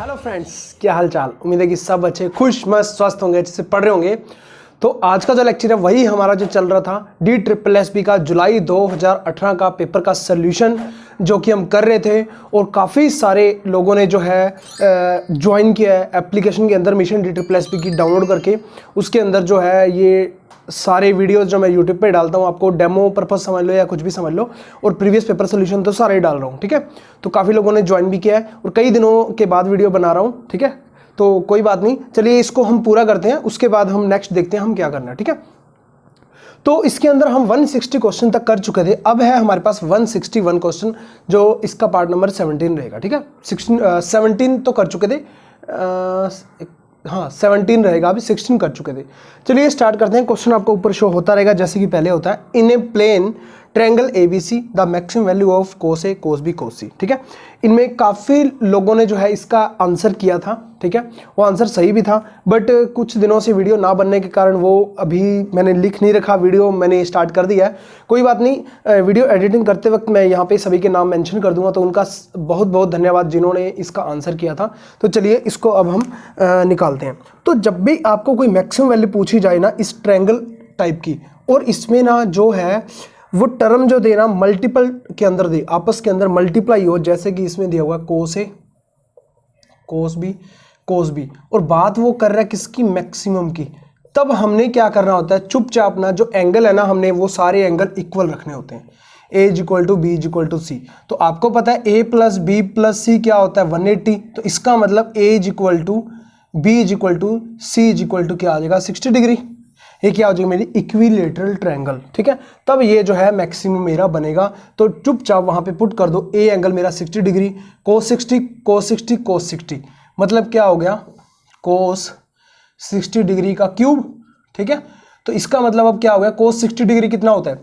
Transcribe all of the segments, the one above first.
Hello friends, क्या हाल चाल। उम्मीद है कि सब अच्छे खुश मस्त स्वस्थ होंगे, अच्छे से पढ़ रहे होंगे। तो आज का जो लेक्चर है वही हमारा जो चल रहा था DSSB का जुलाई 2018 का पेपर का सॉल्यूशन जो कि हम कर रहे थे। और काफ़ी सारे लोगों ने जो है ज्वाइन किया है एप्लीकेशन के अंदर मिशन DSSB की डाउनलोड करके। उसके अंदर जो है ये सारे वीडियोस जो मैं यूट्यूब पे डालता हूँ, आपको डेमो पर्पस समझ लो या कुछ भी समझ लो, और प्रीवियस पेपर सोल्यूशन तो सारे डाल रहा हूँ। ठीक है, तो काफ़ी लोगों ने ज्वाइन भी किया है और कई दिनों के बाद वीडियो बना रहा हूँ। ठीक है, तो कोई बात नहीं, चलिए इसको हम पूरा करते हैं, उसके बाद हम नेक्स्ट देखते हैं हम क्या करना है। ठीक है, तो इसके अंदर हम 160 क्वेश्चन तक कर चुके थे। अब है हमारे पास 161 क्वेश्चन, जो इसका पार्ट नंबर 17 रहेगा। ठीक है, 17 तो कर चुके थे, हाँ 17 रहेगा, अभी 16 कर चुके थे। चलिए स्टार्ट करते हैं। क्वेश्चन आपको ऊपर शो होता रहेगा जैसे कि पहले होता है। In a plane triangle ABC the maximum value of cos A cos B cos C। ठीक है, इनमें काफ़ी लोगों ने जो है इसका आंसर किया था। ठीक है, वो आंसर सही भी था, बट कुछ दिनों से वीडियो ना बनने के कारण वो अभी मैंने लिख नहीं रखा, वीडियो मैंने स्टार्ट कर दिया है। कोई बात नहीं, वीडियो एडिटिंग करते वक्त मैं यहाँ पे सभी के नाम मेंशन कर दूंगा, तो उनका बहुत बहुत धन्यवाद जिन्होंने इसका आंसर किया था। तो चलिए इसको अब हम निकालते हैं। तो जब भी आपको कोई मैक्सिमम वैल्यू पूछी जाए ना इस ट्रायंगल टाइप की, और इसमें ना जो है वो टर्म जो देना मल्टीपल के अंदर दे, आपस के अंदर मल्टीप्लाई हो, जैसे कि इसमें दिया हुआ cos A cos B cos B, और बात वो कर रहा है किसकी, मैक्सिमम की। तब हमने क्या करना होता है, चुपचाप ना जो एंगल है ना, हमने वो सारे एंगल इक्वल रखने होते हैं। A = B = C। तो आपको पता है A + B + C क्या होता है, 180। तो इसका मतलब A = B = C = क्या आ जाएगा, 60 डिग्री। ये क्या हो जाएगा, मेरी इक्विलेटरल ट्रायंगल। ठीक है, तब ये जो है मैक्सिमम मेरा बनेगा। तो चुपचाप वहां पे पुट कर दो, ए एंगल मेरा 60 डिग्री, cos 60 cos 60 cos 60, मतलब क्या हो गया, cos 60 डिग्री का क्यूब। ठीक है, तो इसका मतलब अब क्या हो गया, cos 60 डिग्री कितना होता है।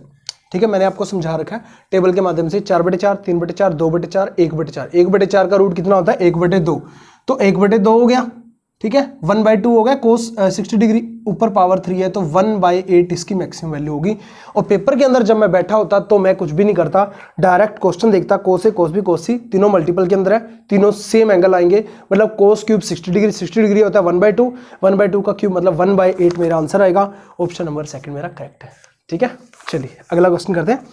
ठीक है, मैंने आपको समझा रखा है टेबल के माध्यम से, 4/4 3/4 2/4 1/4। 1/4 का रूट कितना होता है, 1/2। तो 1/2 हो गया। ठीक है, 1/2 हो गया, cos 60 डिग्री ऊपर पावर 3 है, तो 1/8 इसकी मैक्सिमम वैल्यू होगी। और पेपर के अंदर जब मैं बैठा होता तो मैं कुछ भी नहीं करता, डायरेक्ट क्वेश्चन देखता, cos A cos B cos C तीनों मल्टीपल के अंदर है, तीनों सेम एंगल आएंगे, मतलब cos क्यूब 60 डिग्री, 60 डिग्री होता है 1/2, 1/2 का क्यूब मतलब 1/8 मेरा आंसर आएगा। ऑप्शन नंबर 2 मेरा करेक्ट है। ठीक है, चलिए अगला क्वेश्चन करते हैं।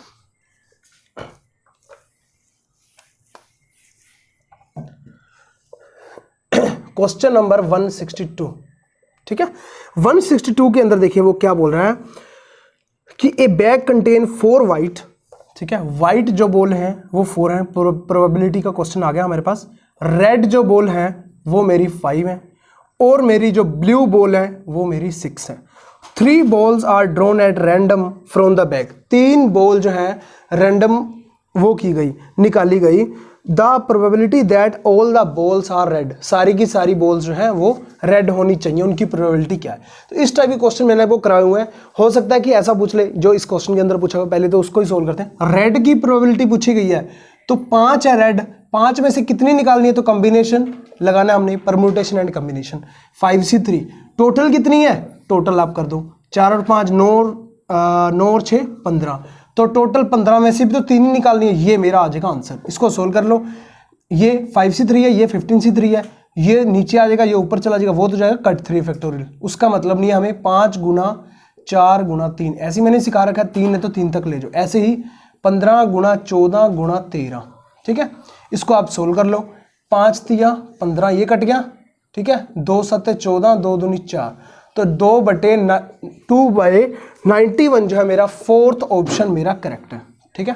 Question number 162। ठीक है, 162 के अंदर देखिए वो क्या बोल रहा है कि ए बैग कंटेन 4 वाइट। ठीक है, वाइट जो बॉल है वो 4 है, प्रोबेबिलिटी का क्वेश्चन आ गया हमारे पास। रेड जो बॉल है वो मेरी 5 है, और मेरी जो ब्लू बॉल है वो मेरी 6 है। 3 balls are drawn at random from the bag. 3 ball जो है रैंडम वो की गई, निकाली गई। The probability that all the balls are red, सारी की सारी बॉल्स जो हैं वो रेड होनी चाहिए, उनकी प्रोबेबिलिटी क्या है। तो इस टाइप के क्वेश्चन मैंने आपको कराए हुए हैं। हो सकता है कि ऐसा पूछ ले जो इस क्वेश्चन के अंदर पूछा हुआ, पहले तो उसको ही सोल्व करते हैं। रेड की प्रोबेबिलिटी पूछी गई है, तो 5 है रेड, 5 में से कितनी निकालनी है, तो कॉम्बिनेशन लगाना हमने, permutation and combination. 5C3 total कितनी है, टोटल आप कर दो, 4 और 5 9 और 6 15, तो टोटल 15 में से भी तो 3 ही निकालनी है। ये मेरा आ जाएगा आंसर, इसको सोल्व कर लो। ये 5C3 है, ये 15C3 है, ये नीचे आ जाएगा, ये ऊपर चला जाएगा, वो तो जाएगा कट 3 फैक्टोरियल। उसका मतलब नहीं है हमें 5 × 4 × 3, ऐसे मैंने सिखा रखा है, 3 है तो 3 तक ले जाओ। ऐसे ही 15 × 14 × 13। ठीक है, इसको आप सोल्व कर लो। 5 × 15 ये कट गया। ठीक है, 2 × 7 = 14, 2 × 2 = 4, तो 2/91 जो है मेरा 4th ऑप्शन मेरा करेक्ट है। ठीक है,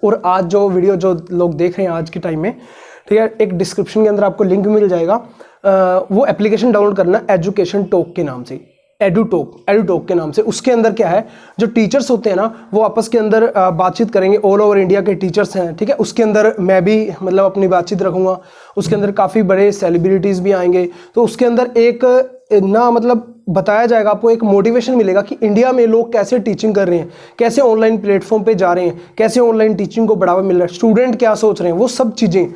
और आज जो वीडियो जो लोग देख रहे हैं आज के टाइम में, ठीक है, एक डिस्क्रिप्शन के अंदर आपको लिंक मिल जाएगा, वो एप्लीकेशन डाउनलोड करना एजुकेशन टॉक के नाम से, एडुटॉक के नाम से। उसके अंदर क्या है, जो टीचर्स होते हैं ना वो आपस के अंदर बातचीत करेंगे, ऑल ओवर इंडिया के टीचर्स हैं। ठीक है, उसके अंदर मैं भी मतलब अपनी बातचीत रखूँगा, उसके अंदर काफ़ी बड़े सेलिब्रिटीज़ भी आएंगे, तो उसके अंदर एक ना मतलब बताया जाएगा, आपको एक मोटिवेशन मिलेगा कि इंडिया में लोग कैसे टीचिंग कर रहे हैं, कैसे ऑनलाइन प्लेटफॉर्म पे जा रहे हैं, कैसे ऑनलाइन टीचिंग को बढ़ावा मिल रहा है, स्टूडेंट क्या सोच रहे हैं, वो सब चीज़ें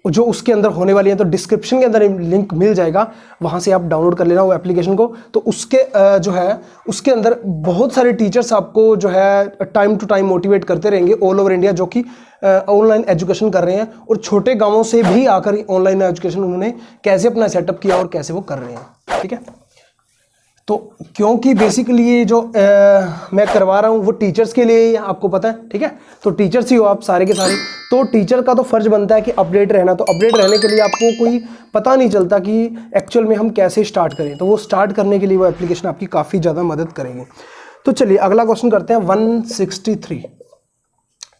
जो उसके अंदर होने वाली है, तो डिस्क्रिप्शन के अंदर लिंक मिल जाएगा, वहाँ से आप डाउनलोड कर लेना वो एप्लीकेशन को। तो उसके जो है उसके अंदर बहुत सारे टीचर्स आपको जो है टाइम टू टाइम मोटिवेट करते रहेंगे ऑल ओवर इंडिया, जो कि ऑनलाइन एजुकेशन कर रहे हैं, और छोटे गाँवों से भी आकर ऑनलाइन एजुकेशन उन्होंने कैसे अपना सेटअप किया और कैसे वो कर रहे हैं। ठीक है, तो क्योंकि बेसिकली ये जो मैं करवा रहा हूँ वो टीचर्स के लिए ही, आपको पता है। ठीक है, तो टीचर्स ही हो आप सारे के सारे, तो टीचर का तो फर्ज बनता है कि अपडेट रहना। तो अपडेट रहने के लिए आपको कोई पता नहीं चलता कि एक्चुअल में हम कैसे स्टार्ट करें, तो वो स्टार्ट करने के लिए वो एप्लीकेशन आपकी काफ़ी ज़्यादा मदद करेगी। तो चलिए अगला क्वेश्चन करते हैं 163।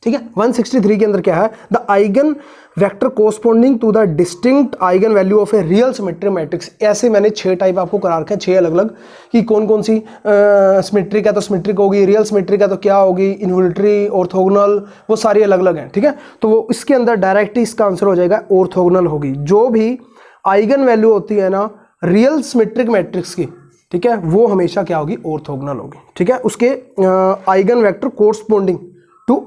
ठीक है, 163 के अंदर क्या है, the eigen vector corresponding to the distinct eigen value of a real symmetric matrix. ऐसे मैंने 6 टाइप आपको करा रखे हैं, 6 अलग अलग, कि कौन कौन सी सिमेट्रिक है तो सिमेट्रिक होगी, रियल सिमेट्रिक है तो क्या होगी, इन्वोल्यूटरी, ऑर्थोगोनल, वो सारी अलग अलग हैं। ठीक है, तो वो इसके अंदर डायरेक्टली इसका आंसर हो जाएगा ऑर्थोगोनल होगी। जो भी आइगन वैल्यू होती है ना रियल सिमेट्रिक मैट्रिक्स की, ठीक है, वो हमेशा क्या होगी, ऑर्थोगोनल होगी। ठीक है, उसके eigen vector corresponding to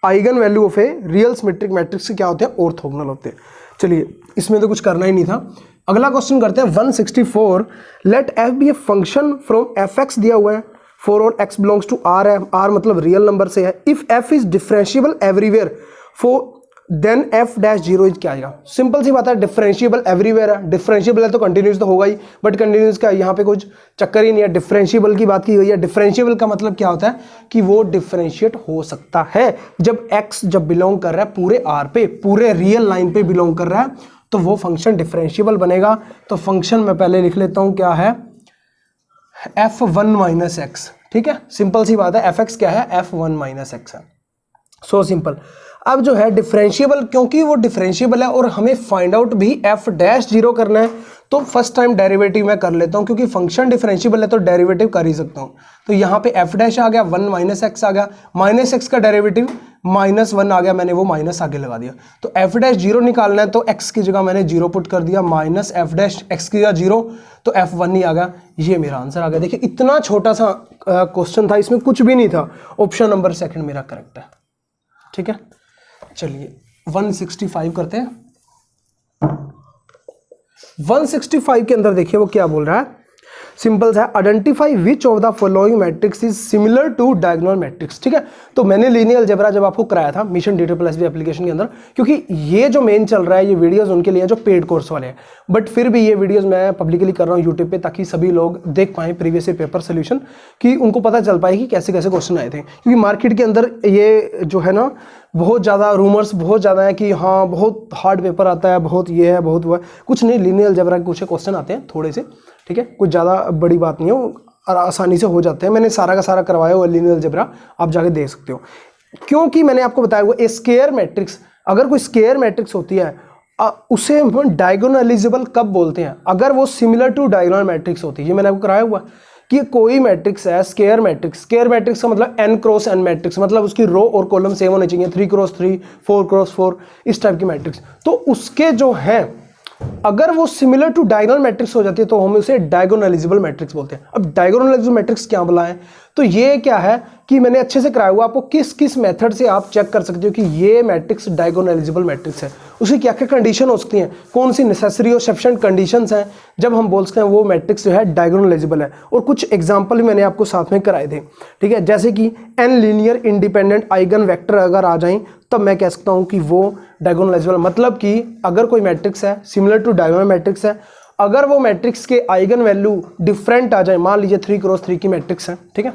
eigen value of a real symmetric matrix से क्या होते हैं, ऑर्थोगोनल होते हैं। चलिए इसमें तो कुछ करना ही नहीं था। अगला क्वेश्चन करते हैं 164। Let f be a function from f x दिया हुआ है फॉर और एक्स बिलोंग्स टू आर है, आर मतलब रियल नंबर से है। If f is differentiable everywhere for then f dash zero is क्या आएगा। सिंपल सी बात है, डिफरेंशिएबल एवरीवेयर है, डिफरेंशिएबल है तो कंटिन्यूस तो होगा ही, बट कंटिन्यूस का यहाँ पे कुछ चक्कर ही नहीं है, डिफरेंशिएबल की बात की गई है। डिफरेंशिएबल का मतलब क्या होता है कि वो डिफरेंशिएट हो सकता है जब एक्स जब बिलोंग कर रहा है पूरे आर पे, पूरे रियल लाइन पे बिलोंग कर रहा है, तो वो फंक्शन डिफरेंशिएबल बनेगा। तो फंक्शन मैं पहले लिख लेता हूँ, क्या है, f1 माइनस एक्स। ठीक है, सिंपल सी बात है, f(x) क्या है, f1 माइनस एक्स है। So simple. अब जो है डिफरेंशिएबल, क्योंकि वो डिफरेंशिएबल है और हमें फाइंड आउट भी एफ डैश जीरो करना है, तो फर्स्ट टाइम डेरिवेटिव मैं कर लेता हूँ, क्योंकि फंक्शन डिफरेंशिएबल है तो डेरिवेटिव कर ही सकता हूँ। तो यहाँ पे एफ डैश आ गया, 1 माइनस एक्स आ गया, माइनस एक्स का डेरिवेटिव -1 आ गया, मैंने वो माइनस आगे लगा दिया। तो एफ डैश जीरो निकालना है तो एक्स की जगह मैंने जीरो पुट कर दिया, माइनस एफ डैश एक्स की जगह जीरो, तो F1 ही आ गया। ये मेरा आंसर आ गया। देखिए इतना छोटा सा क्वेश्चन था, इसमें कुछ भी नहीं था। ऑप्शन नंबर सेकंड मेरा करेक्ट है। ठीक है, चलिए 165 करते हैं। 165 के अंदर देखिए वो क्या बोल रहा है, सिंपल सा, identify which of the following matrix is similar to diagonal matrix. ठीक है, तो मैंने लीनियर अलजेब्रा जब आपको कराया था मिशन DSSB एप्लीकेशन के अंदर, क्योंकि ये जो मेन चल रहा है ये वीडियोस उनके लिए जो पेड कोर्स वाले हैं, बट फिर भी ये वीडियोस मैं पब्लिकली कर रहा हूँ यूट्यूब पे, ताकि सभी लोग देख पाएँ प्रीवियस ईयर पेपर सोल्यूशन, कि उनको पता चल पाए कि कैसे कैसे क्वेश्चन आए थे। क्योंकि मार्केट के अंदर ये जो है ना बहुत ज़्यादा रूमर्स बहुत ज़्यादा है कि हाँ बहुत हार्ड पेपर आता है, बहुत ये है, बहुत वो है। कुछ नहीं, लीनियर अलजेब्रा के कुछ क्वेश्चन आते हैं थोड़े से, ठीक है, कुछ ज़्यादा बड़ी बात नहीं है, और आसानी से हो जाते हैं। मैंने सारा का सारा करवाया हुआ लीनियर अलजेब्रा, आप जाके देख सकते हो। क्योंकि मैंने आपको बताया हुआ स्क्वायर मैट्रिक्स, अगर कोई स्क्वायर मैट्रिक्स होती है उसे हम डायगोनलाइजेबल कब बोलते हैं, अगर वो सिमिलर टू डायगोनल मैट्रिक्स होती है। ये मैंने आपको कराया हुआ कि कोई मैट्रिक्स है स्क्वायर मैट्रिक्स, स्क्वायर मैट्रिक्स का मतलब n क्रॉस n मैट्रिक्स, मतलब उसकी रो और कॉलम सेम होने चाहिए, 3 क्रॉस 3, 4 क्रॉस 4, इस टाइप की मैट्रिक्स। तो उसके जो हैं अगर वो सिमिलर टू डायगोनल मैट्रिक्स हो जाती है तो हम उसे डायगोनलाइजेबल मैट्रिक्स बोलते हैं। अब डायगोनलाइजेबल मैट्रिक्स क्या बोला है, तो ये क्या है कि मैंने अच्छे से कराया हुआ, आपको किस किस मेथड से आप चेक कर सकते हो कि ये मैट्रिक्स डायगोनलाइजेबल मैट्रिक्स है, उसकी क्या क्या कंडीशन हो सकती हैं, कौन सी नेसेसरी और सफिशिएंट कंडीशंस हैं जब हम बोल सकते हैं वो मैट्रिक्स जो है डायगोनलाइजेबल है। और कुछ एग्जांपल भी मैंने आपको साथ में कराए थे। ठीक है, जैसे कि n linear independent eigen vector अगर आ जाएं तब मैं कह सकता हूँ कि वो डायगोनलाइजेबल, मतलब कि अगर कोई मैट्रिक्स है सिमिलर टू डायगोनल मैट्रिक्स है, अगर वो मैट्रिक्स के आइगन वैल्यू डिफरेंट आ जाए, मान लीजिए 3 क्रॉस 3 की मैट्रिक्स है, ठीक है,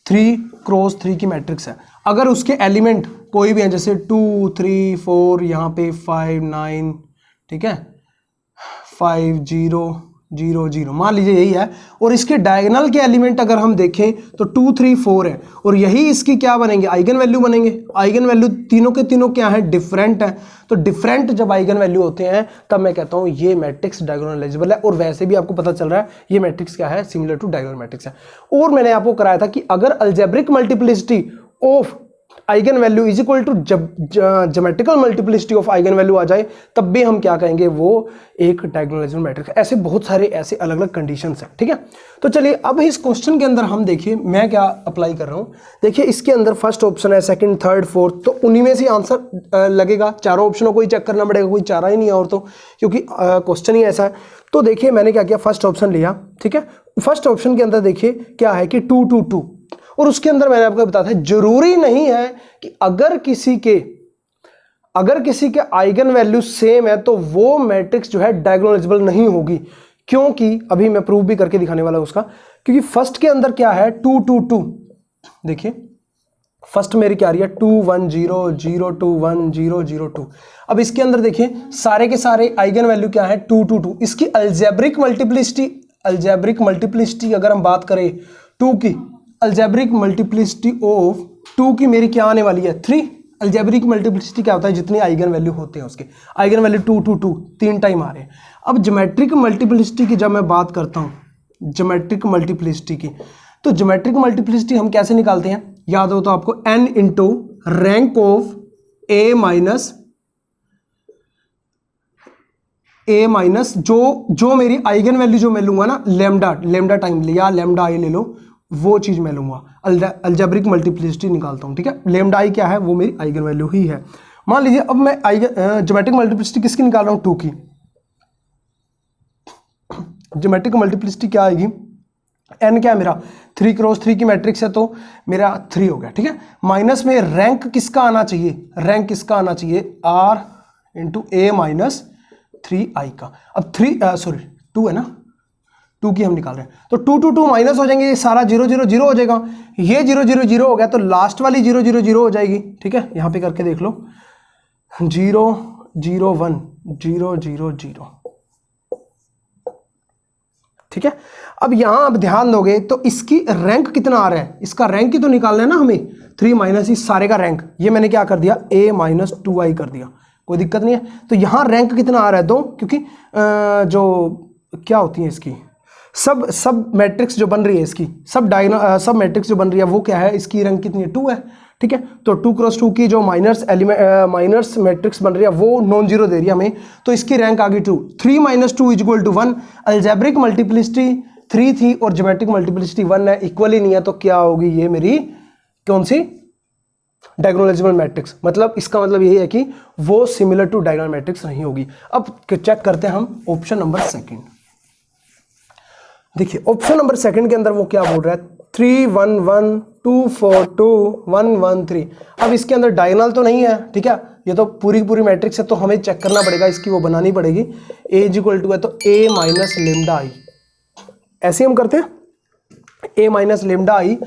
3 क्रॉस 3 की मैट्रिक्स है, अगर उसके एलिमेंट कोई भी हैं जैसे 2 3 4, यहाँ पे 5 9, ठीक है, 5 0 0 0, मान लीजिए यही है, और इसके डायगोनल के एलिमेंट अगर हम देखें तो 2 3 4 है, और यही इसकी क्या बनेंगे, आइगन वैल्यू बनेंगे। आइगन वैल्यू तीनों के तीनों क्या है, डिफरेंट है। तो डिफरेंट जब आइगन वैल्यू होते हैं तब मैं कहता हूँ ये मैट्रिक्स डायगोनलाइजेबल है। और वैसे भी आपको पता चल रहा है ये मैट्रिक्स क्या है, सिमिलर टू डायगोनल मैट्रिक्स है। और मैंने आपको कराया था कि अगर algebraic multiplicity of eigen value is equal to geometrical multiplicity of eigen value आ जाए, तब भी हम क्या कहेंगे, वो एक डायगोनलाइजेबल मैट्रिक्स। ऐसे बहुत सारे ऐसे अलग अलग कंडीशंस हैं, ठीक है। तो चलिए अब इस क्वेश्चन के अंदर हम देखिए मैं क्या अप्लाई कर रहा हूँ। देखिए इसके अंदर फर्स्ट ऑप्शन है, सेकंड, थर्ड, फोर्थ, तो उन्हीं में से आंसर लगेगा। चारों ऑप्शनों को ही चेक करना पड़ेगा, कोई चारा ही नहीं है और तो, क्योंकि क्वेश्चन ही ऐसा है। तो देखिए मैंने क्या किया, फर्स्ट ऑप्शन लिया, ठीक है। फर्स्ट ऑप्शन के अंदर देखिए क्या है कि 2 2 2, और उसके अंदर मैंने आपको बताया था जरूरी नहीं है कि अगर किसी के आइगन वैल्यू सेम है तो वो मैट्रिक्स जो है डायगोनलाइजेबल नहीं होगी, क्योंकि अभी मैं प्रूव भी करके दिखाने वाला हूं उसका। क्योंकि फर्स्ट के अंदर क्या है 2 2 2, देखिए फर्स्ट मेरी क्या आ रही है 2 1 0 0 2 1 0 0 2। अब इसके अंदर देखिए सारे के सारे आइगन वैल्यू क्या है 2 2 2। इसकी अलजेब्रिक मल्टीप्लिसिटी अगर हम बात करें 2 की, अलजेब्रिक मल्टीप्लिसिटी ऑफ 2 की मेरी क्या आने वाली है 3। अलजेब्रिक मल्टीप्लिसिटी क्या होता है, जितनी आइगन वैल्यू होते हैं उसके, आइगन वैल्यू 2 2 2 3 टाइम आ रहे हैं। अब ज्योमेट्रिक मल्टीप्लिसिटी की जब मैं बात करता हूं, ज्योमेट्रिक मल्टीप्लिसिटी की, तो ज्योमेट्रिक मल्टीप्लिसिटी हम कैसे निकालते हैं, याद हो तो आपको, n into rank of a minus जो मेरी आइगन वैल्यू जो मैं लूंगा ना, लेमडा टाइम या लेमडा आई ले लो, वो चीज मैं लूंगा, अलजेब्रिक मल्टीप्लिसिटी निकालता हूं, ठीक है। लेमडा आई क्या है, वो मेरी आइगन वैल्यू ही है। मान लीजिए अब मैं ज्योमेट्रिक मल्टीप्लिसिटी किसकी निकाल रहा हूं, 2 की। ज्योमेट्रिक मल्टीप्लिसिटी क्या आएगी, n क्या है मेरा 3 क्रॉस 3 की मैट्रिक्स है तो मेरा 3 हो गया, ठीक है। माइनस में रैंक किसका आना चाहिए, r into a minus 3i का। अब 2 है ना, 2 की हम निकाल रहे हैं, तो 2 2 2 माइनस हो जाएंगे, ये सारा 0 0 0 हो जाएगा, ये 0 0 0 हो गया, तो लास्ट वाली 0 0 0 हो जाएगी, ठीक है। यहां पे करके देख लो 0 0 1 0 0 0, ठीक है। अब यहां अब ध्यान दोगे तो इसकी रैंक कितना आ रहा है, इसका रैंक ही तो निकालना है ना हमें, 3 माइनस इस सारे का रैंक, ये मैंने क्या कर दिया a माइनस 2i कर दिया, कोई दिक्कत नहीं है। तो यहां रैंक कितना आ रहा है 2, क्योंकि जो क्या होती है इसकी सब मैट्रिक्स जो बन रही है, इसकी सब मैट्रिक्स जो बन रही है वो क्या है, इसकी रैंक कितनी है 2 है, ठीक है। तो 2 क्रॉस 2 की जो माइनस मैट्रिक्स बन रही है वो नॉन जीरो दे रही है हमें, तो इसकी रैंक आ गई 2। 3 minus 2 is equal to 1। Algebraic multiplicity 3 थी और ज्योमेट्रिक मल्टीप्लिसिटी 1 है, इक्वल ही नहीं है, तो क्या होगी ये मेरी कौन सी, डायगोनलाइजेबल मैट्रिक्स। मतलब इसका मतलब यही है कि वो सिमिलर टू डायगोनल मैट्रिक्स नहीं होगी। अब चेक करते हैं हम ऑप्शन नंबर सेकंड। देखिए ऑप्शन नंबर सेकंड के अंदर वो क्या बोल रहा है, 3 1 1 2 4 2 1 1 3। अब इसके अंदर डायगोनल तो नहीं है, ठीक है, ये तो पूरी मैट्रिक्स है, तो हमें चेक करना पड़ेगा, इसकी वो बनानी पड़ेगी। a इज इक्वल टू है तो a माइनस लेमडा आई, ऐसे हम करते हैं, a माइनस लेमडा आई,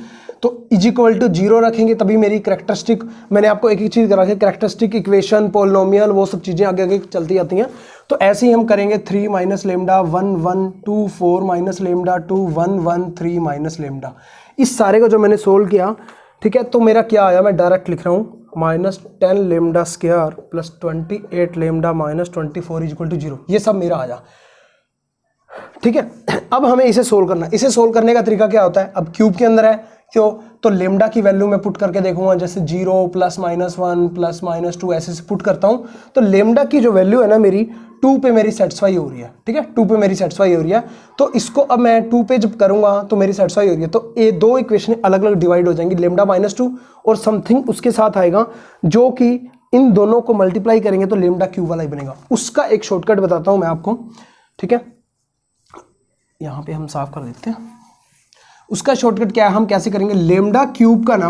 तो इज इक्वल टू 0 रखेंगे तभी मेरी कैरेक्टरिस्टिक, मैंने आपको एक चीज करा के कैरेक्टरिस्टिक इक्वेशन पॉलिनोमियल वो सब चीजें आगे आगे चलती जाती हैं। तो ऐसे ही हम करेंगे 3 minus lambda 1 1 2 4 minus lambda 2 1 1 3 minus lambda. इस सारे को जो मैंने सोल्व किया, ठीक है, तो मेरा क्या आया, मैं डायरेक्ट लिख रहा हूँ minus 10 lambda square plus 28 lambda minus 24 is equal to 0। ये सब मेरा आया, ठीक है। अब हमें इसे सोल्व करना है। इसे सोल्व करने का तरीका क्या होता है, अब क्यूब के अंदर है क्यों, तो लेमडा की वैल्यू मैं पुट करके देखूंगा, जैसे 0 प्लस माइनस 1 प्लस माइनस 2 ऐसे से पुट करता हूं, तो लेमडा की जो वैल्यू है ना मेरी 2 पे मेरी सेटिस्फाई हो रही है, ठीक है, 2 पे मेरी सेटिस्फाई हो रही है। तो इसको अब मैं 2 पे जब करूंगा तो मेरी सेटिस्फाई हो रही है, तो ये दो इक्वेशन अलग अलग डिवाइड हो जाएंगी, लेमडा माइनस 2 और समथिंग उसके साथ आएगा जो कि इन दोनों को मल्टीप्लाई करेंगे तो लेमडा क्यूब वाला ही बनेगा। उसका एक शॉर्टकट बताता हूं मैं आपको, ठीक है, यहां पे हम साफ कर देते हैं। उसका शॉर्टकट क्या है, हम कैसे करेंगे, लेमडा क्यूब का ना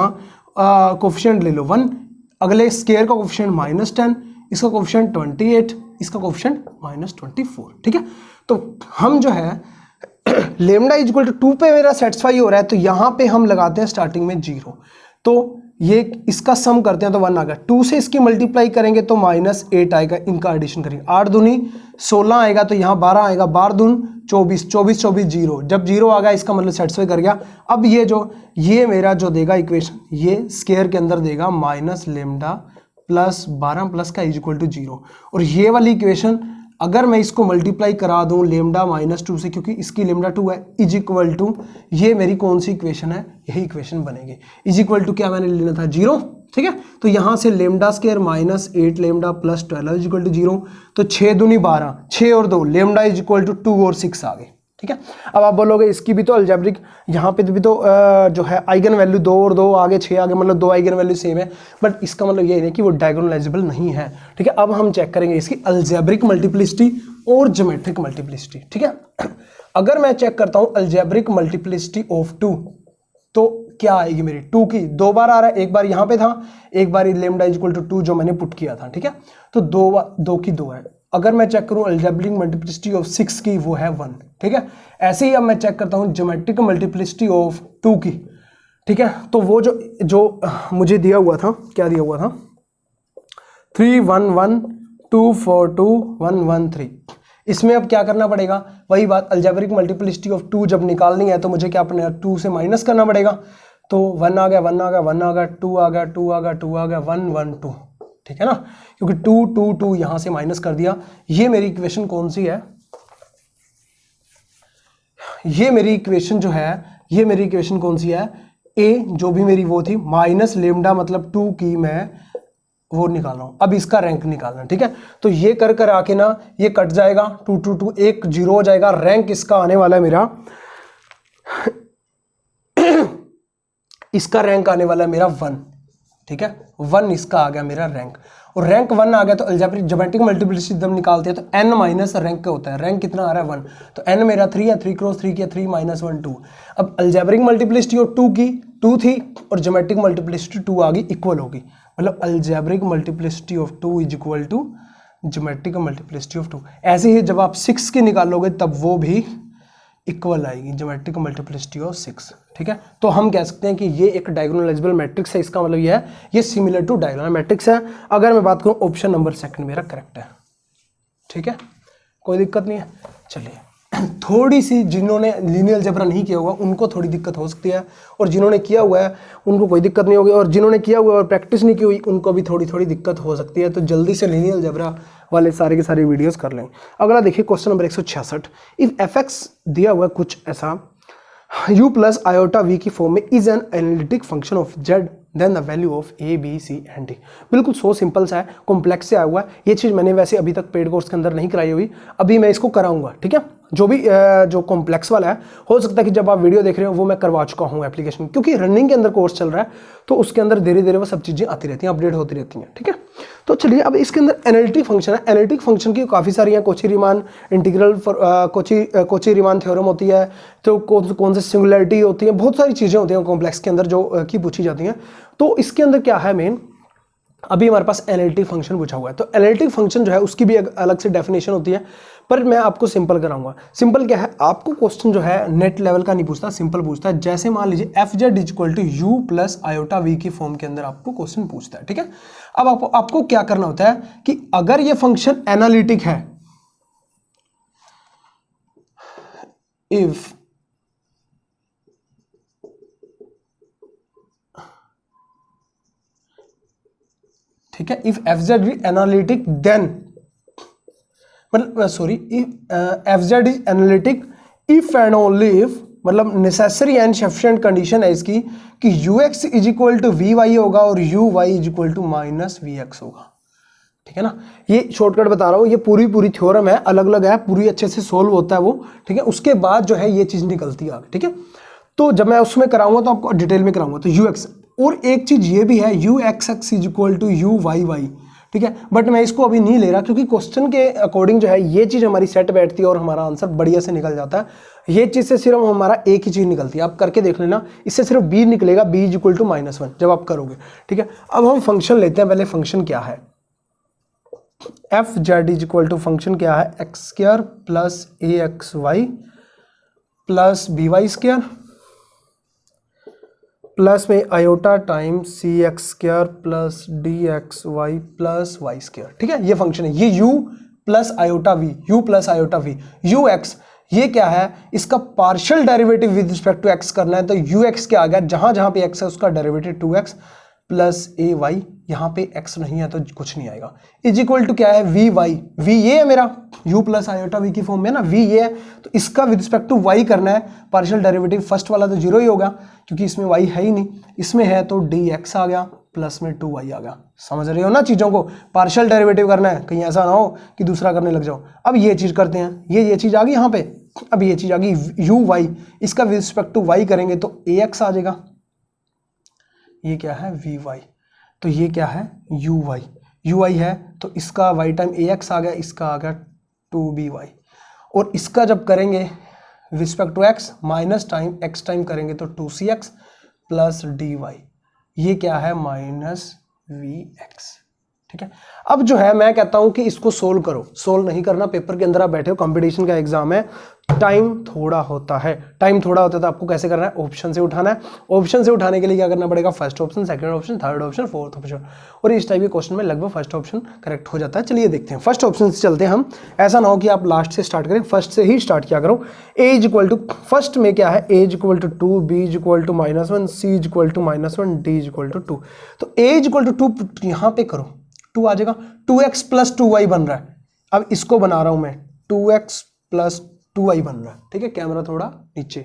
कोफिशिएंट ले लो 1, अगले स्क्वायर का कोफिशिएंट माइनस 10, इसका कोफिशिएंट 28, इसका कोफिशिएंट माइनस 24, ठीक है। तो हम जो है लेमडा इज इक्वल टू 2 पे मेरा सेटिस्फाई हो रहा है, तो यहां पे हम लगाते हैं स्टार्टिंग में 0, तो ये इसका सम करते हैं तो 1 आ गया। 2 से इसकी मल्टीप्लाई करेंगे तो माइनस 8 आएगा, इनका एडिशन करेंगे, 8 दूनी 16 आएगा, तो यहाँ 12 आएगा, 12 दून 24 24 24 0, जब 0 आ गया इसका मतलब सेटिस्फाई कर गया। अब ये मेरा जो देगा इक्वेशन, ये स्क्वायर के अंदर देगा माइनस लेमडा प्लस 12 प्लस का इज इक्वल टू 0, और ये वाली इक्वेशन अगर मैं इसको मल्टीप्लाई करा दूं लेमडा माइनस 2 से, क्योंकि इसकी लेमडा 2 है, इज इक्वल टू, ये मेरी कौन सी इक्वेशन है, यही इक्वेशन बनेगी। इज इक्वल टू क्या मैंने लेना था, 0, ठीक है। तो यहां से lambda square minus 8 lambda plus 12 is equal to 0। तो 6 दूनी 12, 6 और 2 लेमडा इज इक्वल टू 2 और 6 आ गए, ठीक है। अब आप बोलोगे इसकी भी तो अलजेब्रिक, यहाँ पे भी तो जो है आइगन वैल्यू 2 और 2 आगे 6 आगे, मतलब 2 आइगन वैल्यू सेम है, बट इसका मतलब ये नहीं कि वो डायगोनलाइजेबल नहीं है, ठीक है। अब हम चेक करेंगे इसकी अलजेब्रिक मल्टीप्लिसिटी और ज्योमेट्रिक मल्टीप्लिसिटी, ठीक है। अगर मैं चेक करता हूँ अलजेब्रिक मल्टीप्लिसिटी ऑफ 2, तो क्या आएगी मेरी, 2 की 2 बार आ रहा है, एक बार यहाँ पे था, एक बार लेमडा इज इक्वल टू 2 जो मैंने पुट किया था, ठीक है। तो 2 की 2 है। अगर मैं चेक करूं अलजेब्रिक मल्टीप्लिसिटी ऑफ 6 की, वो है 1, ठीक है। ऐसे ही अब मैं चेक करता हूं ज्योमेट्रिक मल्टीप्लिसिटी ऑफ 2 की, ठीक है। तो वो जो मुझे दिया हुआ था, क्या दिया हुआ था, 3 1 1 2 4 2 1 1 3। इसमें अब क्या करना पड़ेगा, वही बात, अलजेब्रिक मल्टीप्लिसिटी ऑफ 2 जब निकालनी है तो मुझे क्या अपने 2 से माइनस करना पड़ेगा। तो 1 आ गया, 1 आ गया, 1 आ गया, 2 आ गया, 2 आ गया, 2 आ गया, 1 1 2, ठीक है ना, क्योंकि 2 2 2 यहां से माइनस कर दिया। ये मेरी इक्वेशन कौन सी है, ये मेरी इक्वेशन जो है, ये मेरी इक्वेशन कौन सी है, ए जो भी मेरी वो थी माइनस लेमडा मतलब 2 की मैं वो निकाल रहा हूं। अब इसका रैंक निकालना, ठीक है। तो ये कर आके ना ये कट जाएगा, 2 2 2 एक 0 हो जाएगा। रैंक इसका आने वाला है मेरा इसका रैंक आने वाला है मेरा 1, ठीक है। 1 इसका आ गया मेरा रैंक, और रैंक 1 आ गया तो अलजेब्रिक ज्योमेट्रिक मल्टीप्लिसिटी जब निकालते हैं तो n माइनस रैंक का होता है। रैंक कितना आ रहा है, 1, तो n मेरा 3 है, 3 क्रॉस 3 किया, 3 माइनस 1 2। अब अलजेब्रिक मल्टीप्लिसिटी और 2 की 2 थी और ज्योमेट्रिक मल्टीप्लिसिटी 2 आ गई, इक्वल होगी, मतलब algebraic multiplicity of 2 is equal to geometric multiplicity of 2। ऐसे ही जब आप 6 की निकालोगे तब वो भी इक्वल आएगी, ज्योमेट्रिक मल्टीप्लिसिटी ऑफ 6, ठीक है। तो हम कह सकते हैं कि ये एक डायगोनलाइजेबल मैट्रिक्स है। इसका मतलब ये है ये सिमिलर टू डायगोनल मैट्रिक्स है। अगर मैं बात करूं ऑप्शन नंबर 2 मेरा करेक्ट है, ठीक है, कोई दिक्कत नहीं है। चलिए थोड़ी सी जिन्होंने लीनियर अलजेब्रा नहीं किया होगा उनको थोड़ी दिक्कत हो सकती है, और जिन्होंने किया हुआ है उनको कोई दिक्कत नहीं होगी, और जिन्होंने किया हुआ है और प्रैक्टिस नहीं की हुई उनको भी थोड़ी दिक्कत हो सकती है। तो जल्दी से लीनियर अलजेब्रा वाले सारे के सारे वीडियोस कर लें। अगला देखिए क्वेश्चन नंबर 166, इफ fx दिया हुआ कुछ ऐसा u प्लस आयोटा v की फॉर्म में is an analytic function of z then the value of a b c and d। बिल्कुल सो सिंपल सा है, कॉम्प्लेक्स से आया हुआ है। ये चीज़ मैंने वैसे अभी तक पेड कोर्स के अंदर नहीं कराई हुई, अभी मैं इसको कराऊंगा, ठीक है। जो भी जो कॉम्प्लेक्स वाला है, हो सकता है कि जब आप वीडियो देख रहे हो वो मैं करवा चुका हूँ एप्लीकेशन, क्योंकि रनिंग के अंदर कोर्स चल रहा है तो उसके अंदर धीरे धीरे वो सब चीज़ें आती रहती हैं, अपडेट होती रहती हैं, ठीक है। तो चलिए अब इसके अंदर एनालिटिक फंक्शन है। एनालिटिक फंक्शन की काफ़ी सारी हैं, Kochi Riemann integral, Kochi Riemann theorem होती है, तो कौन से सिंगुलरिटी होती है, बहुत सारी चीज़ें होती हैं कॉम्प्लेक्स के अंदर जो की पूछी जाती हैं। तो इसके अंदर क्या है मेन, अभी हमारे पास एनालिटिक फंक्शन पूछा हुआ है, तो एनालिटिक फंक्शन जो है उसकी भी अलग से डेफिनेशन होती है, पर मैं आपको सिंपल कराऊंगा। सिंपल क्या है, आपको क्वेश्चन जो है नेट लेवल का नहीं पूछता, सिंपल पूछता है। जैसे मान लीजिए f z is equal to u plus iota v की फॉर्म के अंदर आपको क्वेश्चन पूछता है, ठीक है। अब आपको क्या करना होता है कि अगर ये फंक्शन एनालिटिक है, इफ ठीक है, if f z is analytic then, मतलब sorry, f z is analytic if and only if, मतलब नेसेसरी एंड सफिशिएंट कंडीशन है इसकी कि u x is equal to v y होगा और u y is equal to minus v x होगा, ठीक है ना। ये शॉर्टकट बता रहा हूँ, ये पूरी थ्योरम है, अलग अलग है, पूरी अच्छे से सोल्व होता है वो, ठीक है। उसके बाद जो है ये चीज़ निकलती है, ठीक है। तो जब मैं उसमें कराऊंगा तो आपको डिटेल में कराऊंगा। तो यू एक्स, और एक चीज़ ये भी है u x x is equal to u y y, ठीक है, बट मैं इसको अभी नहीं ले रहा क्योंकि क्वेश्चन के अकॉर्डिंग जो है ये चीज़ हमारी सेट बैठती है और हमारा आंसर बढ़िया से निकल जाता है। ये चीज़ से सिर्फ हमारा एक ही चीज़ निकलती है, आप करके देख लेना, इससे सिर्फ b निकलेगा, b इज इक्वल टू -1 जब आप करोगे, ठीक है। अब हम फंक्शन लेते हैं, पहले फंक्शन क्या है, f z is equal to function क्या है, x square plus a x y plus b y square plus में iota time c x square plus d x y plus y square, ठीक है। ये फंक्शन है, ये u plus iota v, u plus iota v, u x, ये क्या है, इसका partial derivative with respect to x करना है। तो यू एक्स क्या आ गया, जहां जहां पे x है उसका डेरिवेटिव 2x, प्लस ए वाई, यहाँ पे x नहीं है तो कुछ नहीं आएगा, इज इक्वल टू क्या है वी वाई, वी ये है मेरा u प्लस आयोटा वी की फॉर्म में ना, वी ये है, तो इसका विद रिस्पेक्ट टू y करना है पार्शियल डेरिवेटिव, फर्स्ट वाला तो जीरो ही होगा क्योंकि इसमें y है ही नहीं, इसमें है तो dx आ गया प्लस में 2y आ गया। समझ रहे हो ना चीज़ों को, पार्शियल डेरिवेटिव करना है, कहीं ऐसा ना हो कि दूसरा करने लग जाओ। अब ये चीज़ करते हैं, ये चीज़ आ गई यहाँ पे, अब ये चीज़ आ गई यू वाई, इसका विद रिस्पेक्ट टू y करेंगे तो ax आ जाएगा, ये क्या है वी वाई, तो ये क्या है यू वाई, यू वाई है तो इसका y टाइम ax आ गया, इसका आ गया 2by, और इसका जब करेंगे respect to x minus time x time करेंगे तो 2cx प्लस dy, ये क्या है माइनस vx। ठीक है, अब जो है मैं कहता हूं कि इसको सोल्व करो, सोल्व नहीं करना, पेपर के अंदर आप बैठे हो, कंपटीशन का एग्जाम है, टाइम थोड़ा होता है, टाइम थोड़ा होता है तो आपको कैसे करना है, ऑप्शन से उठाना है, ऑप्शन से उठाने के लिए क्या करना पड़ेगा, first option, second option, third option, fourth option, और इस टाइप के क्वेश्चन में लगभग फर्स्ट ऑप्शन करेक्ट हो जाता है। चलिए देखते हैं, फर्स्ट ऑप्शन से चलते हैं हम, ऐसा ना हो कि आप लास्ट से स्टार्ट करें, फर्स्ट से ही स्टार्ट किया करो। A is equal to, first में क्या है, a is equal to 2, b is equal to -1, c is equal to -1, d is equal to 2, तो ए इज इक्वल टू 2 यहाँ पे करो, 2 आ जाएगा, 2x प्लस 2y बन रहा है, अब इसको बना रहा हूं मैं 2x प्लस 2y बन रहा है। ठीक है, कैमरा थोड़ा नीचे,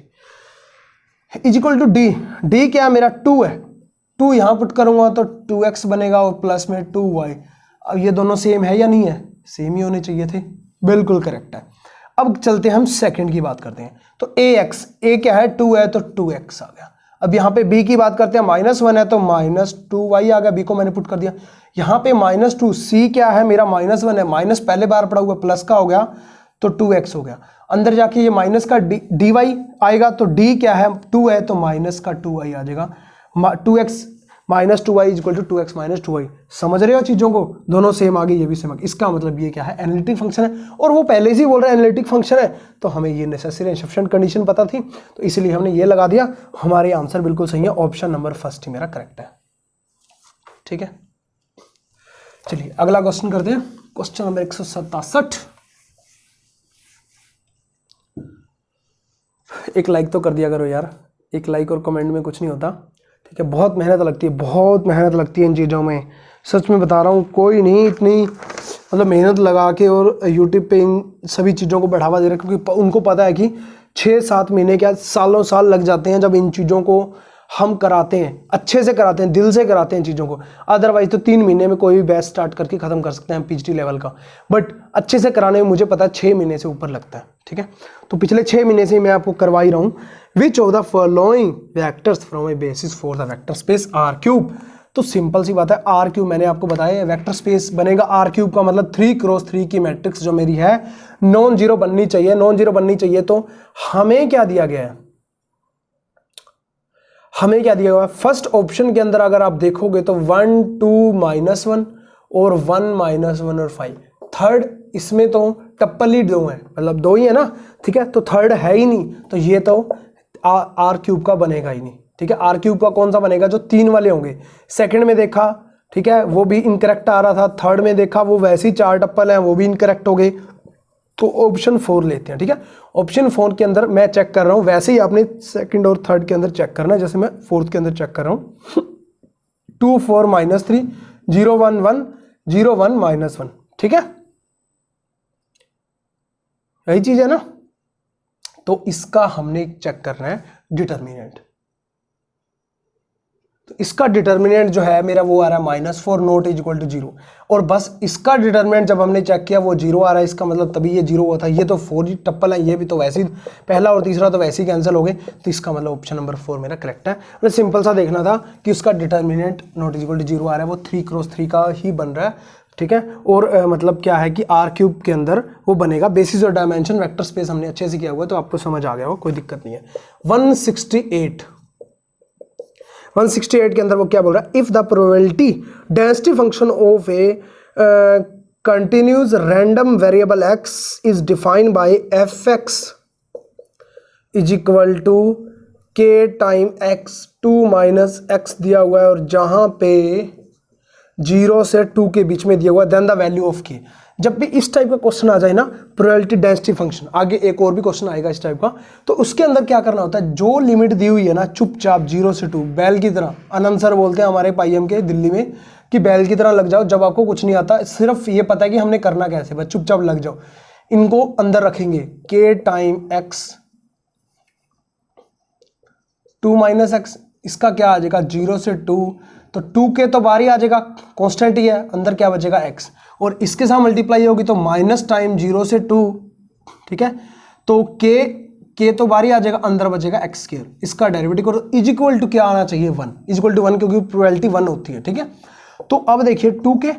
is equal to D, D क्या है मेरा 2 है, 2 यहां पुट करूंगा तो 2x बनेगा और प्लस में 2y, अब ये दोनों सेम है या नहीं है, सेम ही होने चाहिए थे, बिल्कुल करेक्ट है। अब चलते हैं हम सेकंड की बात करते हैं, तो ax, a क्या है 2 है तो 2x आ गया। अब यहाँ पे b की बात करते हैं, -1 है तो -2y आ गया, b को मैंने पुट कर दिया, यहाँ पे -2, c क्या है मेरा -1 है, माइनस पहले बार पड़ा हुआ, प्लस का हो गया तो 2x हो गया, अंदर जाके ये माइनस का dy आएगा, तो d क्या है 2 है तो माइनस का 2y आ जाएगा, 2x minus 2y is equal to 2x minus 2y। समझ रहे हो चीज़ों को, दोनों सेम आ गई, ये भी सेम आ गई, इसका मतलब ये क्या है एनालिटिक फंक्शन है, और वो पहले से ही बोल रहा है एनालिटिक फंक्शन है, तो हमें ये नेसेसरी एंड सफिशिएंट कंडीशन पता थी, तो इसलिए हमने ये लगा दिया, हमारे आंसर बिल्कुल सही है, ऑप्शन नंबर फर्स्ट ही मेरा करेक्ट है। ठीक है, चलिए अगला क्वेश्चन करते हैं, क्वेश्चन नंबर 167। एक लाइक तो कर दिया करो यार, एक लाइक और कमेंट में कुछ नहीं होता। ठीक है, बहुत मेहनत लगती है, बहुत मेहनत लगती है इन चीज़ों में, सच में बता रहा हूँ, कोई नहीं इतनी मतलब मेहनत लगा के और यूट्यूब पे इन सभी चीज़ों को बढ़ावा दे रहा है, क्योंकि उनको पता है कि 6-7 महीने क्या सालों साल लग जाते हैं जब इन चीज़ों को हम कराते हैं, अच्छे से कराते हैं, दिल से कराते हैं चीज़ों को, अदरवाइज तो 3 महीने में कोई भी बैच स्टार्ट करके ख़त्म कर सकते हैं PhD लेवल का, बट अच्छे से कराने में मुझे पता है 6 महीने से ऊपर लगता है। ठीक है, तो पिछले 6 महीने से मैं आपको करवा ही रहा हूँ। Which of the following vectors from a basis for the vector space R cube, तो सिंपल सी बात है, आर क्यूब मैंने आपको बताया वेक्टर स्पेस बनेगा आर क्यूब का मतलब 3x3 की मैट्रिक्स जो मेरी है नॉन जीरो बननी चाहिए, नॉन जीरो बननी चाहिए, तो हमें क्या दिया गया है, हमें क्या दिया हुआ है, फर्स्ट ऑप्शन के अंदर अगर आप देखोगे तो 1 2 -1 और 1 -1 और 5, थर्ड इसमें तो टप्पल ही 2 है, मतलब 2 ही है ना। ठीक है, तो थर्ड है ही नहीं, तो ये तो आर क्यूब का बनेगा ही नहीं। ठीक है, आर क्यूब का कौन सा बनेगा, जो 3 वाले होंगे। सेकंड में देखा, ठीक है, वो भी इनकरेक्ट आ रहा था, थर्ड में देखा वो वैसे ही 4 टप्पल हैं, वो भी इनकरेक्ट हो गए, तो ऑप्शन 4 लेते हैं। ठीक है, ऑप्शन 4 के अंदर मैं चेक कर रहा हूँ, वैसे ही आपने सेकंड और थर्ड के अंदर चेक करना है, जैसे मैं फोर्थ के अंदर चेक कर रहा हूँ 2 4 -3 0 1 1 0 1 -1। ठीक है, यही चीज है ना, तो इसका हमने चेक करना है डिटर्मिनेंट, तो इसका डिटर्मिनेंट जो है मेरा वो आ रहा है -4 नॉट इज इक्वल टू 0, और बस इसका डिटर्मिनेंट जब हमने चेक किया वो 0 आ रहा है, इसका मतलब तभी ये 0 हुआ था, ये तो 4 टप्पल है, ये भी तो वैसे ही पहला और तीसरा तो वैसे ही कैंसिल हो गए, तो इसका मतलब ऑप्शन नंबर 4 मेरा करेक्ट है। और सिंपल सा देखना था कि उसका determinant not is equal to 0 आ रहा है, वो 3x3 का ही बन रहा है। ठीक है, और मतलब क्या है कि आर क्यूब के अंदर वो बनेगा, बेसिस और डायमेंशन वेक्टर स्पेस हमने अच्छे से किया हुआ है, तो आपको समझ आ गया हो, कोई दिक्कत नहीं है। 168 के अंदर वो क्या बोल रहा है, if the probability density function of a continuous random variable x is defined by fx is equal to k time x 2 minus x दिया हुआ है, और जहां पे 0 से 2 के बीच में दिया हुआ है, then the value of k, जब भी इस टाइप का क्वेश्चन आ जाए ना, प्रोबेबिलिटी डेंसिटी फंक्शन, आगे एक और भी क्वेश्चन आएगा इस टाइप का, तो उसके अंदर क्या करना होता है, जो लिमिट दी हुई है ना चुपचाप 0 से 2 बैल की तरह, आनंद सर बोलते हैं हमारे पाईएम के दिल्ली में कि बैल की तरह लग जाओ, जब आपको कुछ नहीं आता, सिर्फ ये पता है कि हमने करना कैसे, बस चुपचाप लग जाओ। इनको अंदर रखेंगे k time x 2 minus x, इसका क्या आ जाएगा 0 से 2, तो 2k तो बाहर ही आ जाएगा, कांस्टेंट ही है, अंदर क्या बचेगा x, और इसके साथ मल्टीप्लाई होगी तो माइनस टाइम 0 से 2, ठीक है, तो k तो बाहर ही आ जाएगा, अंदर बचेगा x स्क्वायर, इसका डेरिवेटिव करो, इज इक्वल टू क्या आना चाहिए 1, इज इक्वल टू 1, क्योंकि प्रोबेबिलिटी 1 होती है, ठीक है। तो अब देखिए 2k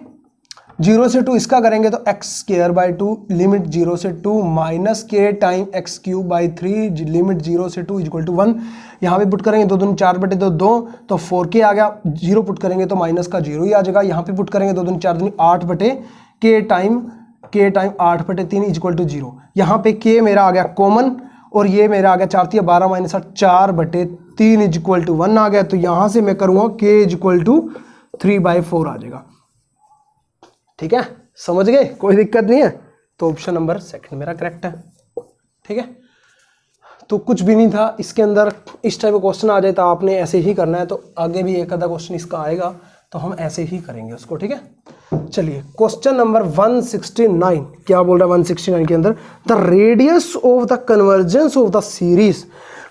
0 से 2 इसका करेंगे तो x स्क्वायर बाई 2 लिमिट 0 से 2 minus k time x cube by 3 limit 0 से 2 इक्वल टू 1, यहाँ पे पुट करेंगे 2 दूनी 4 बटे 2 2, तो 4k आ गया, 0 पुट करेंगे तो माइनस का 0 ही आ जाएगा, यहाँ पे पुट करेंगे 2 दूनी 4 दूनी 8 बटे k टाइम 8 बटे 3 इक्वल टू 0, यहाँ पे k मेरा आ गया कॉमन, और ये मेरा आ गया 4 3 12 माइनस 8 4 बटे 3 इक्वल टू 1 आ गया, तो यहाँ से मैं करूँगा k इक्वल टू 3/4 आ जाएगा, ठीक है, समझ गए, कोई दिक्कत नहीं है। तो ऑप्शन नंबर सेकंड मेरा करेक्ट है, ठीक है। तो कुछ भी नहीं था इसके अंदर, इस टाइप का क्वेश्चन आ जाए तो आपने ऐसे ही करना है, तो आगे भी एक आधा क्वेश्चन इसका आएगा तो हम ऐसे ही करेंगे उसको, ठीक है। चलिए क्वेश्चन नंबर 169 क्या बोल रहा है 169 के अंदर, the radius of the convergence of the series.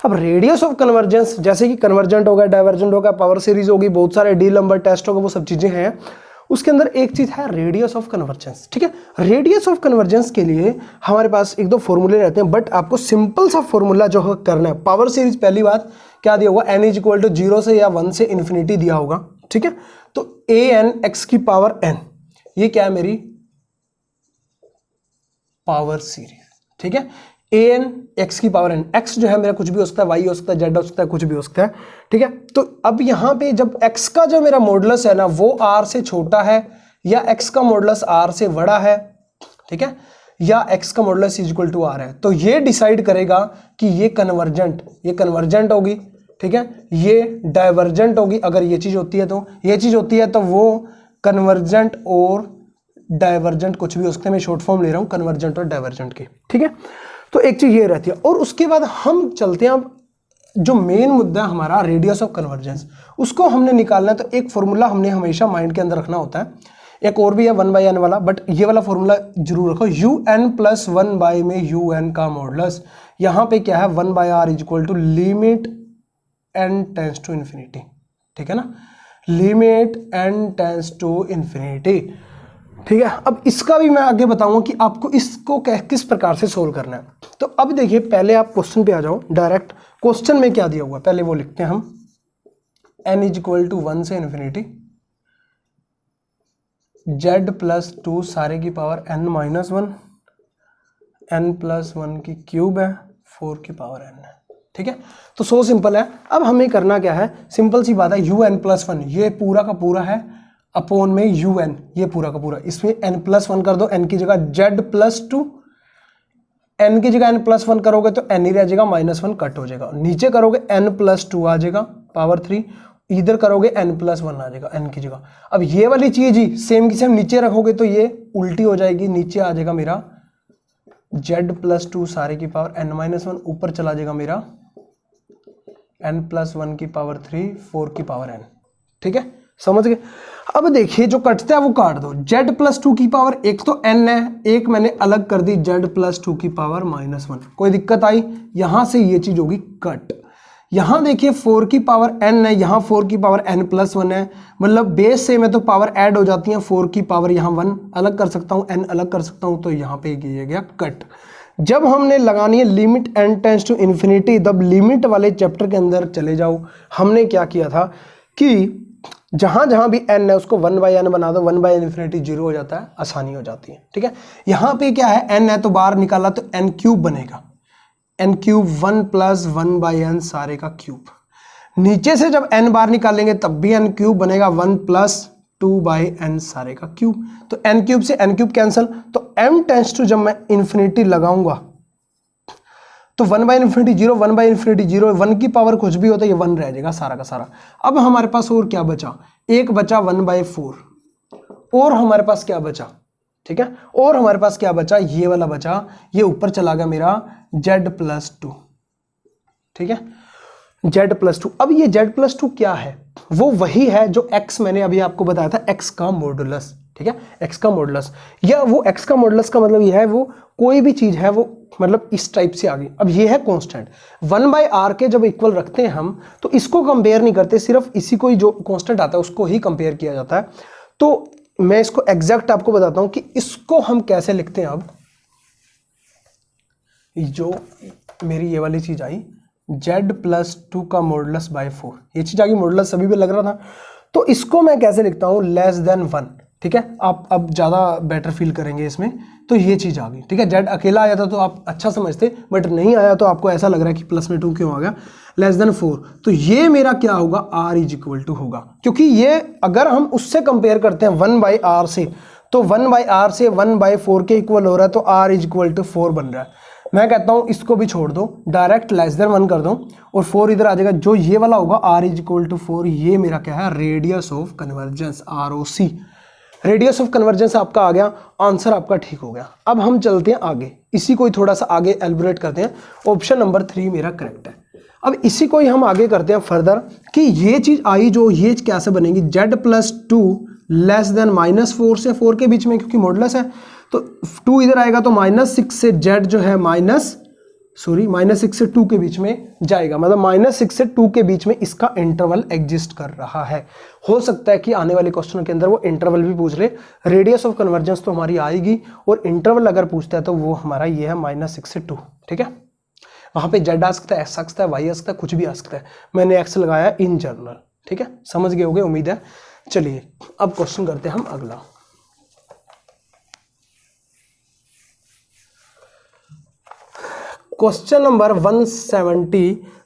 अब रेडियस ऑफ कन्वर्जेंस, जैसे कि कन्वर्जेंट होगा, डाइवर्जेंट होगा, पावर सीरीज होगी, बहुत सारे डी नंबर टेस्ट होगा, वो सब चीजें हैं, उसके अंदर एक चीज है रेडियस ऑफ कन्वर्जेंस, ठीक है। रेडियस ऑफ कन्वर्जेंस के लिए हमारे पास एक दो फॉर्मूले रहते हैं, बट आपको सिंपल सा फॉर्मूला जो है करना है। पावर सीरीज पहली बात क्या दिया होगा, n इज इक्वल टू 0 से या 1 से इन्फिनिटी दिया होगा, ठीक है। तो an x की पावर n, ये क्या है मेरी पावर सीरीज, ठीक है। an x की पावर n, x जो है मेरा कुछ भी हो सकता है, y हो सकता है, z हो सकता है, कुछ भी हो सकता है, ठीक है। तो अब यहाँ पे जब x का जो मेरा मॉडुलस है ना वो r से छोटा है, या x का मॉडुलस r से बड़ा है, ठीक है, या x का modulus is equal to r है, तो ये डिसाइड करेगा कि ये कन्वर्जेंट होगी, ठीक है, ये डाइवर्जेंट होगी। अगर ये चीज होती है तो, ये चीज होती है तो वो कन्वर्जेंट और डाइवर्जेंट कुछ भी हो सकते हैं, मैं शॉर्ट फॉर्म ले रहा हूँ कन्वर्जेंट और डाइवर्जेंट की, ठीक है। तो एक चीज ये रहती है, और उसके बाद हम चलते हैं अब जो मेन मुद्दा हमारा रेडियस ऑफ कन्वर्जेंस, उसको हमने निकालना है। तो एक फॉर्मूला हमने हमेशा माइंड के अंदर रखना होता है, एक और भी है 1/n वाला, बट ये वाला फॉर्मूला जरूर रखो, un प्लस 1 में un का मॉडुलस, यहाँ पे क्या है 1/r is equal to limit n tends to infinity, ठीक है ना, limit n tends to infinity, ठीक है। अब इसका भी मैं आगे बताऊंगा कि आपको इसको किस प्रकार से सोल्व करना है। तो अब देखिए पहले आप क्वेश्चन पे आ जाओ डायरेक्ट, क्वेश्चन में क्या दिया हुआ है पहले वो लिखते हैं हम, n इज इक्वल टू 1 से इन्फिनिटी z प्लस 2 सारे की power n minus 1, n plus 1 की क्यूब है, 4 की पावर n है, ठीक है। तो सो सिंपल है। अब हमें करना क्या है, सिंपल सी बात है, un प्लस 1 ये पूरा का पूरा है अपॉन में un, ये पूरा का पूरा, इसमें n प्लस 1 कर दो, n की जगह z प्लस 2, n की जगह n प्लस 1 करोगे तो n ही रह जाएगा, -1 कट हो जाएगा, नीचे करोगे n प्लस 2 आ जाएगा पावर 3, इधर करोगे n प्लस 1 आ जाएगा n की जगह। अब ये वाली चीज ही सेम की सेम नीचे रखोगे तो ये उल्टी हो जाएगी, नीचे आ जाएगा मेरा z प्लस 2 सारे की पावर n-1, ऊपर चला जाएगा मेरा n प्लस 1 की पावर 3, 4 की पावर n, ठीक है, समझ गए। अब देखिए जो कटता है वो काट दो, z प्लस 2 की पावर, एक तो n है, एक मैंने अलग कर दी z प्लस 2 की पावर -1, कोई दिक्कत आई, यहां से ये चीज होगी कट। यहां देखिए 4 की पावर n है, यहां 4 की पावर n प्लस 1 है, मतलब बेस से में तो पावर ऐड हो जाती है, 4 की पावर यहाँ 1 अलग कर सकता हूँ, n अलग कर सकता हूँ, तो यहाँ पे ये गया कट। जब हमने लगानी है limit n tends to infinity, तब लिमिट वाले चैप्टर के अंदर चले जाओ। हमने क्या किया था कि जहां जहां भी n है उसको 1/n बना दो, 1/इन्फिनिटी 0 हो जाता है, आसानी हो जाती है, ठीक है। यहाँ पे क्या है n है तो बाहर निकाला तो n क्यूब बनेगा, n क्यूब 1 प्लस 1/n सारे का क्यूब, नीचे से जब n बाहर निकालेंगे तब भी n क्यूब बनेगा, 1 प्लस 2/n सारे का क्यूब, तो n क्यूब से n क्यूब कैंसिल, तो m टेंस टू जब मैं इन्फिनिटी लगाऊंगा तो 1/इन्फिनिटी 0, 1/इन्फिनिटी 0, 1 की पावर कुछ भी होता है ये 1 रह जाएगा सारा का सारा। अब हमारे पास और क्या बचा, एक बचा 1/4, और हमारे पास क्या बचा ठीक है। और हमारे पास क्या बचा, ये वाला बचा, ये ऊपर चला गया मेरा z+2, ठीक है, z+2। अब ये z+2 क्या है, वो वही है जो x मैंने अभी आपको बताया था, x का मॉडुलस, ठीक है, x का मॉडुलस, या वो x का मॉडुलस का मतलब ये है वो कोई भी चीज है वो मतलब इस टाइप से आ गई। अब ये है कांस्टेंट, 1/r के जब इक्वल रखते हैं हम तो इसको कंपेयर नहीं करते, सिर्फ इसी को ही जो कांस्टेंट आता है उसको ही कंपेयर किया जाता है। तो मैं इसको एग्जैक्ट आपको बताता हूं कि इसको हम कैसे लिखते हैं। अब जो मेरी ये वाली चीज आई z+2 का मॉडुलस बाय 4, ये चीज आ गई, मॉडुलस सभी पे लग रहा था, तो इसको मैं कैसे लिखता हूं, <<1, ठीक है। आप अब ज्यादा बेटर फील करेंगे इसमें, तो ये चीज आ गई, ठीक है। z अकेला आया था तो आप अच्छा समझते, बट नहीं आया तो आपको ऐसा लग रहा है कि प्लस में 2 क्यों आ गया, <4, तो ये मेरा क्या होगा, r होगा, क्योंकि ये अगर हम उससे कंपेयर करते हैं 1/r से, तो 1/r से 1/4 के इक्वल हो रहा है, तो r 4 बन रहा है। मैं कहता हूं इसको भी छोड़ दो, डायरेक्ट <1 कर दो और 4 इधर आ जाएगा, जो ये वाला होगा r 4, ये मेरा क्या है, radius of convergence, ROC, radius of convergence आपका आ गया, आंसर आपका ठीक हो गया। अब हम चलते हैं आगे, इसी को ही थोड़ा सा आगे एलिब्रेट करते हैं, ऑप्शन नंबर 3 मेरा करेक्ट है। अब इसी को ही हम आगे करते हैं फर्दर कि ये चीज आई जो ये कैसे बनेगी, z+2 <-4 से 4 के बीच में, क्योंकि मॉडुलस है तो 2 इधर आएगा तो -6 से z जो है -6 से 2 के बीच में जाएगा, मतलब -6 से 2 के बीच में इसका इंटरवल एग्जिस्ट कर रहा है। हो सकता है कि आने वाले क्वेश्चन के अंदर वो इंटरवल भी पूछ ले, रेडियस ऑफ कन्वर्जेंस तो हमारी आएगी, और इंटरवल अगर पूछता है तो वो हमारा ये है -6 से 2, ठीक है। वहां पे z आ सकता है, x आ सकता है, y आ सकता है, कुछ भी आ सकता है, मैंने x लगाया इन जनरल, ठीक है, समझ गए होगे उम्मीद है। चलिए अब क्वेश्चन करते हैं हम अगला। क्वेश्चन नंबर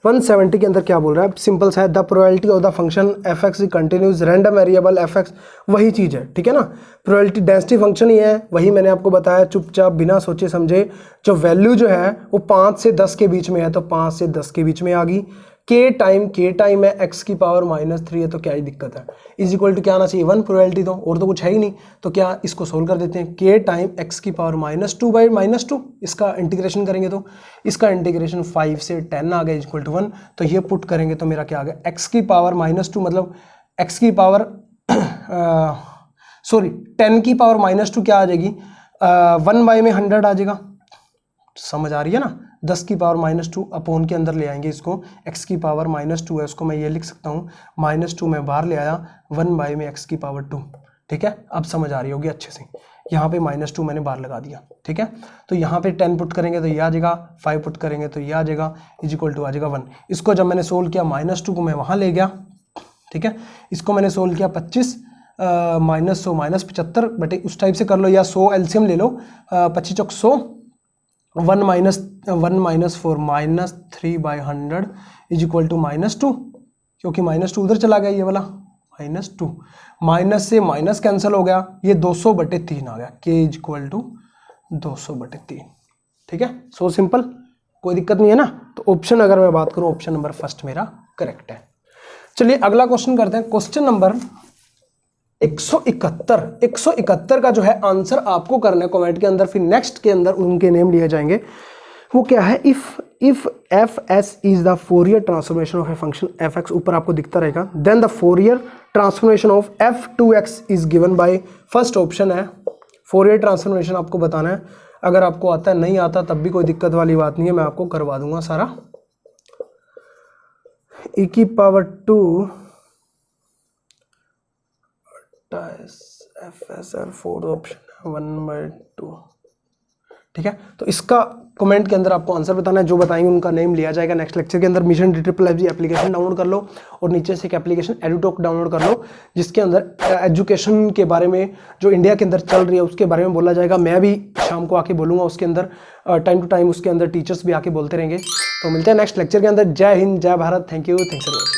170 के अंदर क्या बोल रहा है, सिंपल सा है, the probability of the function f(x) continues random variable f(x), वही चीज है, ठीक है ना, प्रोबेबिलिटी डेंसिटी फंक्शन ही है, वही मैंने आपको बताया चुपचाप बिना सोचे समझे। जो वैल्यू जो है वो 5 से 10 के बीच में है, तो 5 से 10 के बीच में आ गई। k टाइम है, x की पावर -3 है, तो क्या ही दिक्कत है, इज इक्वल टू क्या आना चाहिए, 1 प्रोबेबिलिटी, तो और तो कुछ है ही नहीं, तो क्या इसको सोल्व कर देते हैं, k टाइम x की पावर -2/-2, इसका इंटीग्रेशन करेंगे तो इसका इंटीग्रेशन 5 से 10 आ गया इक्वल टू 1, तो ये पुट करेंगे तो मेरा क्या आ गया, x की पावर -2 मतलब x की पावर 10 की पावर -2 क्या आ जाएगी, 1/100 आ जाएगा, समझ आ रही है ना, 10 की पावर -2 अपॉन के अंदर ले आएंगे इसको, x की पावर -2 है, उसको मैं ये लिख सकता हूँ, -2 में बाहर ले आया, 1/x की पावर 2, ठीक है। अब समझ आ रही होगी अच्छे से, यहाँ पे -2 मैंने बाहर लगा दिया, ठीक है। तो यहाँ पे 10 पुट करेंगे तो ये आ जाएगा, 5 पुट करेंगे तो ये आ जाएगा, इज इक्वल टू आ जाएगा 1। इसको जब मैंने सोल्व किया, -2 को मैं वहाँ ले गया, ठीक है, इसको मैंने सोल्व किया 25 -100 -75 बटे उस टाइप से कर लो, या 100 एलसीएम ले लो, 25 चौक 100, 1 - 4 -3/100 इज इक्वल टू -2, क्योंकि -2 उधर चला गया, ये वाला -2, माइनस से माइनस कैंसिल हो गया, ये 200/3 आ गया, k इज इक्वल टू 200/3, ठीक है। सो सिंपल, कोई दिक्कत नहीं है ना। तो ऑप्शन अगर मैं बात करूं, ऑप्शन नंबर फर्स्ट मेरा करेक्ट है। चलिए अगला क्वेश्चन करते हैं, क्वेश्चन नंबर 171 का जो है आंसर आपको करना है कमेंट के अंदर, फिर नेक्स्ट के अंदर उनके नेम लिए जाएंगे। वो क्या है, if f(s) is the Fourier transformation of a function f(x), ऊपर आपको दिखता रहेगा, then the Fourier transformation of f(2x) is given by, first option है, फोरियर ट्रांसफॉर्मेशन आपको बताना है, अगर आपको आता है, नहीं आता तब भी कोई दिक्कत वाली बात नहीं है, मैं आपको करवा दूंगा सारा। e⁻²⁴ FSR 4 ऑप्शन 1/2, ठीक है। तो इसका कमेंट के अंदर आपको आंसर बताना है, जो बताएंगे उनका नेम लिया जाएगा नेक्स्ट लेक्चर के अंदर। मिशन DFG एप्लीकेशन डाउनलोड कर लो, और नीचे से एक एप्लीकेशन एडुटॉक डाउनलोड कर लो, जिसके अंदर एजुकेशन के बारे में जो इंडिया के अंदर चल रही है उसके बारे में बोला जाएगा। मैं भी शाम को आके बोलूँगा उसके अंदर, टाइम टू टाइम उसके अंदर टीचर्स भी आके बोलते रहेंगे। तो मिलते हैं नेक्स्ट लेक्चर के अंदर। जय हिंद, जय Bharat, thank you, thanks for watching.